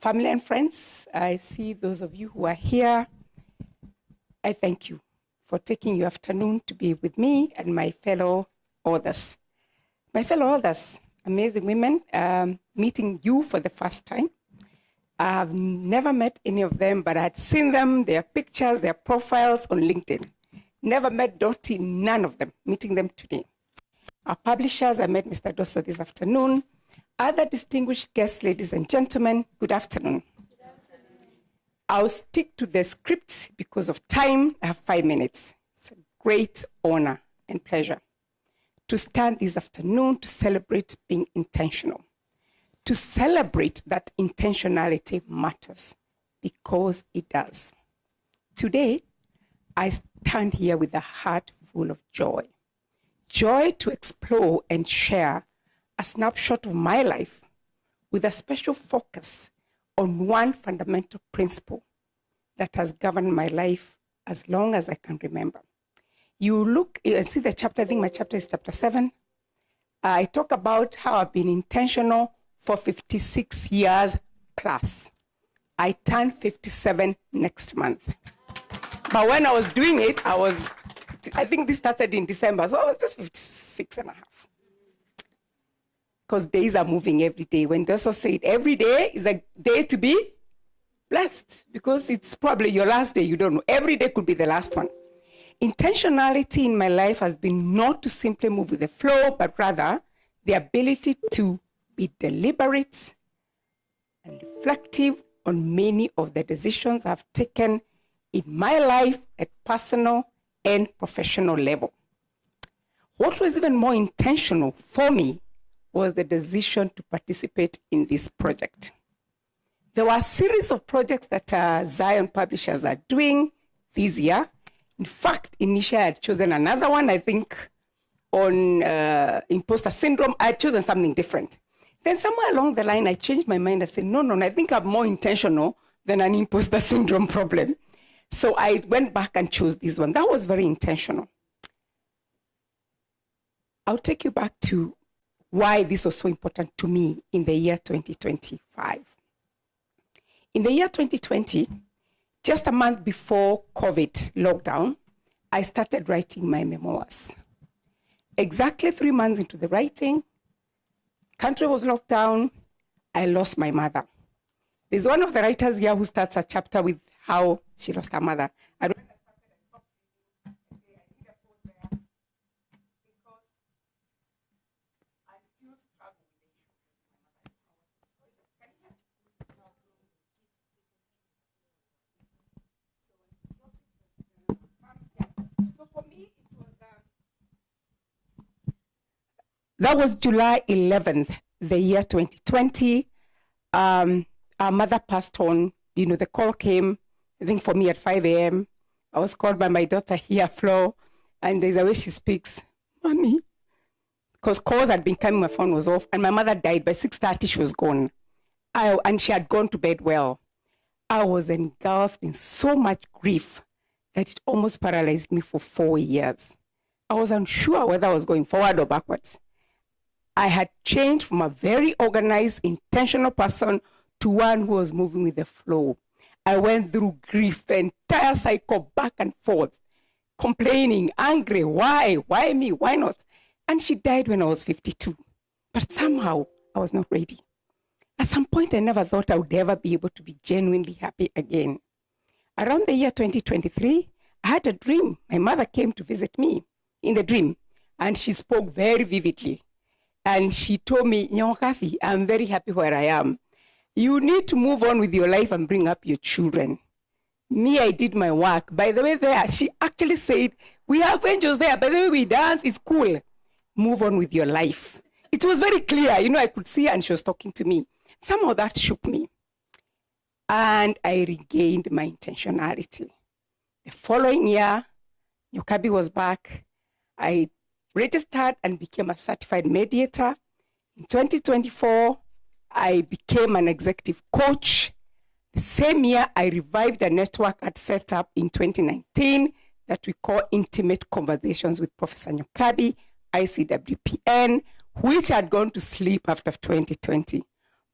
Family and friends, I see those of you who are here. I thank you for taking your afternoon to be with me and my fellow authors. My fellow authors, amazing women, meeting you for the first time. I've never met any of them, but I'd seen them, their pictures, their profiles on LinkedIn. Never met Dottie, none of them, meeting them today. Our publishers, I met Mr. Dosso this afternoon. Other distinguished guests, ladies and gentlemen, good afternoon. Good afternoon. I'll stick to the script because of time. I have 5 minutes. It's a great honor and pleasure to stand this afternoon to celebrate being intentional, to celebrate that intentionality matters, because it does. Today, I stand here with a heart full of joy. Joy to explore and share a snapshot of my life with a special focus on one fundamental principle that has governed my life as long as I can remember. You look and see the chapter, I think my chapter is chapter 7. I talk about how I've been intentional for 56 years plus. I turn 57 next month. But when I was doing it, I think this started in December, so I was just 56 and a half. Because days are moving every day. When Dosso said every day is a day to be blessed, because it's probably your last day, you don't know. Every day could be the last one. Intentionality in my life has been not to simply move with the flow, but rather the ability to be deliberate and reflective on many of the decisions I've taken in my life at personal and professional level. What was even more intentional for me was the decision to participate in this project. There were a series of projects that Zion Publishers are doing this year. In fact, initially I had chosen another one, I think, on imposter syndrome. I had chosen something different. Then somewhere along the line, I changed my mind. I said, no, I think I'm more intentional than an imposter syndrome problem. So I went back and chose this one. That was very intentional. I'll take you back to why this was so important to me in the year 2025. In the year 2020, just a month before COVID lockdown, I started writing my memoirs. Exactly 3 months into the writing, country was locked down, I lost my mother. There's one of the writers here who starts a chapter with how she lost her mother. That was July 11th, the year 2020. Our mother passed on. You know, the call came, I think for me at 5 a.m. I was called by my daughter here, Flo, and there's a way she speaks, Mommy. Because calls had been coming, my phone was off, and my mother died. By 6:30, she was gone. And she had gone to bed well. I was engulfed in so much grief that it almost paralyzed me for 4 years. I was unsure whether I was going forward or backwards. I had changed from a very organized, intentional person to one who was moving with the flow. I went through grief, the entire cycle, back and forth, complaining, angry, why me, why not? And she died when I was 52. But somehow, I was not ready. At some point, I never thought I would ever be able to be genuinely happy again. Around the year 2023, I had a dream. My mother came to visit me in the dream, and she spoke very vividly. And she told me, Nyokabi, I'm very happy where I am. You need to move on with your life and bring up your children. Me, I did my work. By the way, she actually said, we have angels there. By the way, we dance. It's cool. Move on with your life. It was very clear. You know, I could see her and she was talking to me. Somehow that shook me. And I regained my intentionality. The following year, Nyokabi was back. I registered and became a certified mediator. In 2024, I became an executive coach. The same year, I revived a network I'd set up in 2019 that we call Intimate Conversations with Professor Nyokabi, ICWPN, which had gone to sleep after 2020.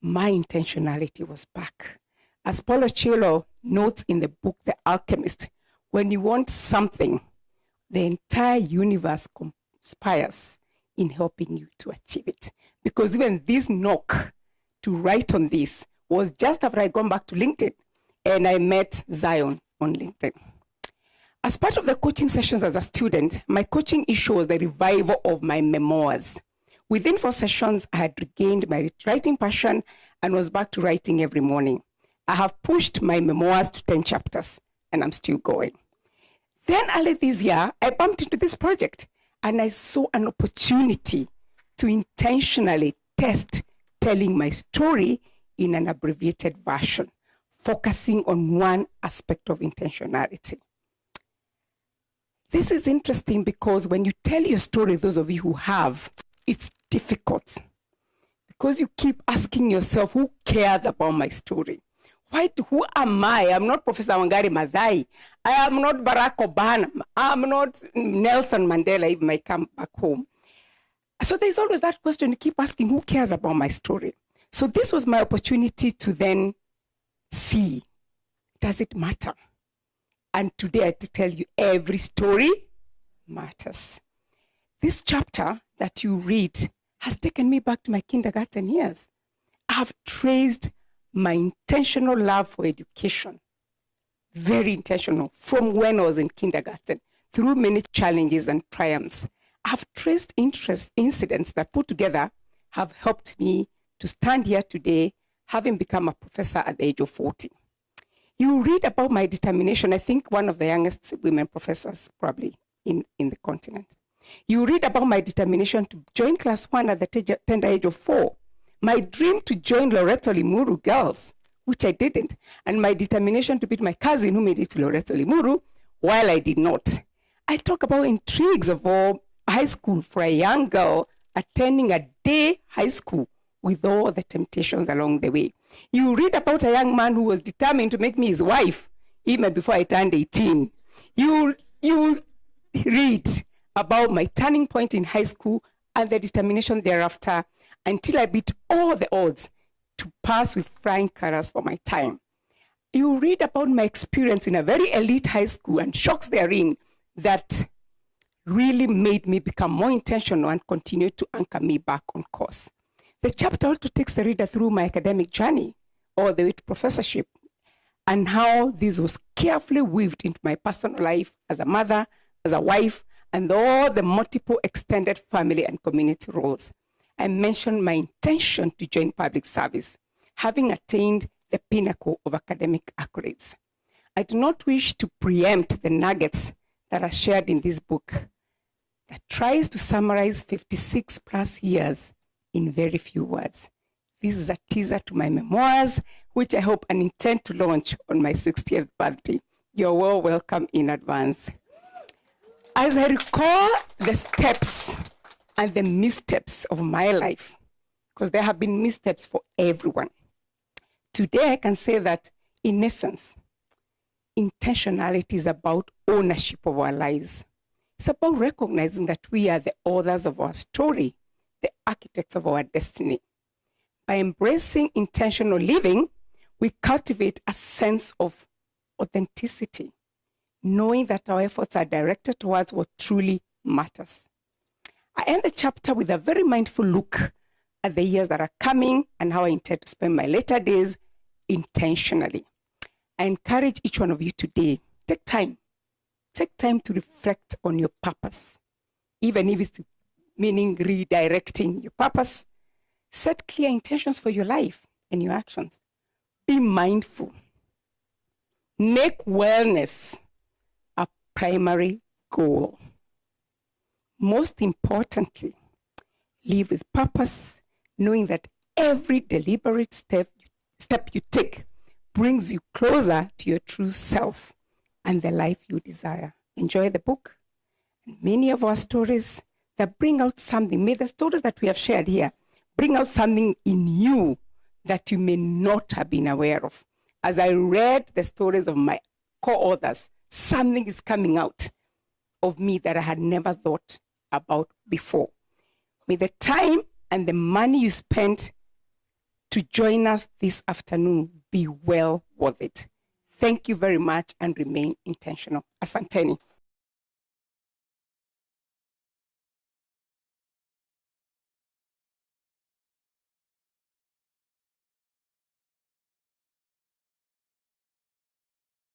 my intentionality was back. As Paulo Coelho notes in the book, The Alchemist, when you want something, the entire universe conspires in helping you to achieve it. Because even this knock to write on this was just after I gone back to LinkedIn and I met Zion on LinkedIn. As part of the coaching sessions as a student, my coaching issue was the revival of my memoirs. Within 4 sessions, I had regained my writing passion and was back to writing every morning. I have pushed my memoirs to 10 chapters and I'm still going. Then early this year, I bumped into this project and I saw an opportunity to intentionally test telling my story in an abbreviated version, focusing on one aspect of intentionality. This is interesting because when you tell your story, those of you who have, it's difficult because you keep asking yourself, who cares about my story? Who am I? I'm not Professor Wangari Maathai. I am not Barack Obama. I'm not Nelson Mandela, even I come back home. So there's always that question, you keep asking, who cares about my story? So this was my opportunity to then see, does it matter? And today I tell you, every story matters. This chapter that you read has taken me back to my kindergarten years. I have traced my intentional love for education, very intentional, from when I was in kindergarten, through many challenges and triumphs. I have traced incidents that put together have helped me to stand here today, having become a professor at the age of 40. You read about my determination. I think one of the youngest women professors probably in the continent. You read about my determination to join class 1 at the tender age of 4. My dream to join Loreto Limuru girls, which I didn't, and my determination to beat my cousin who made it to Loreto Limuru, while I did not. I talk about intrigues of all high school for a young girl attending a day high school with all the temptations along the way. You read about a young man who was determined to make me his wife even before I turned 18. You read about my turning point in high school and the determination thereafter until I beat all the odds to pass with flying colors for my time. You read about my experience in a very elite high school and shocks therein that really made me become more intentional and continue to anchor me back on course. The chapter also takes the reader through my academic journey all the way to professorship and how this was carefully weaved into my personal life as a mother, as a wife, and all the multiple extended family and community roles. I mentioned my intention to join public service, having attained the pinnacle of academic accolades. I do not wish to preempt the nuggets that are shared in this book that tries to summarize 56 plus years in very few words. This is a teaser to my memoirs, which I hope and intend to launch on my 60th birthday. You're well welcome in advance. As I recall the steps and the missteps of my life, because there have been missteps for everyone, today I can say that, in essence, intentionality is about ownership of our lives. It's about recognizing that we are the authors of our story, the architects of our destiny. By embracing intentional living, we cultivate a sense of authenticity, knowing that our efforts are directed towards what truly matters. I end the chapter with a very mindful look at the years that are coming and how I intend to spend my later days intentionally. I encourage each one of you today, take time to reflect on your purpose, even if it's meaning redirecting your purpose. Set clear intentions for your life and your actions. Be mindful. Make wellness a primary goal. Most importantly, live with purpose, knowing that every deliberate step you take brings you closer to your true self and the life you desire. Enjoy the book. And many of our stories that bring out something, may the stories that we have shared here bring out something in you that you may not have been aware of. As I read the stories of my co-authors, something is coming out of me that I had never thought about before. May the time and the money you spent to join us this afternoon be well worth it. Thank you very much and remain intentional. Asanteni.